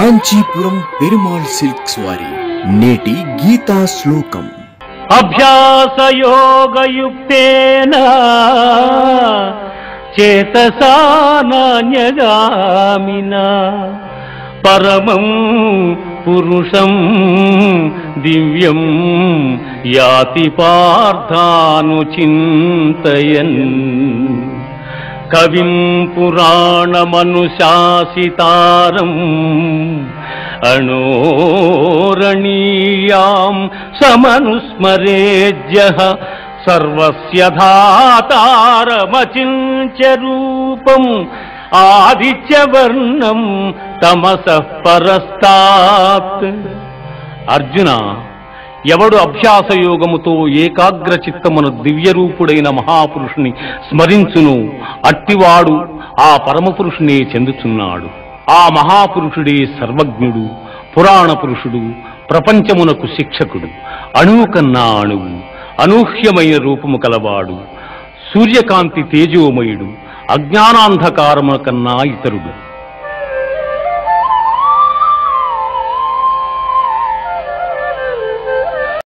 Kanchipuram Perumal silks వారి నేటి గీతా శ్లోకం. అభ్యాసయోగయుక్తేన చేతసా నాన్యగామినా పరమం పురుషం దివ్యం యాతి పార్థానుచింతయన్. కవిం పురాణమనుశాసితారం అణోరణీయాం సమనుస్మరేజ్యః సర్వస్య ధాతారమచింత్య రూపం ఆదిత్యవర్ణం తమసః పరస్తాత్. అర్జున, ఎవడు అభ్యాసయోగముతో ఏకాగ్ర చిత్తమును దివ్యరూపుడైన మహాపురుషుని స్మరించును అట్టివాడు ఆ పరమపురుషునే చెందుచున్నాడు. ఆ మహాపురుషుడే సర్వజ్ఞుడు, పురాణ పురుషుడు, ప్రపంచమునకు శిక్షకుడు, అణువు కన్నా అణువు, అనూహ్యమైన రూపము కలవాడు, సూర్యకాంతి తేజోమయుడు, అజ్ఞానాంధకారము కన్నా ఇతరుడు.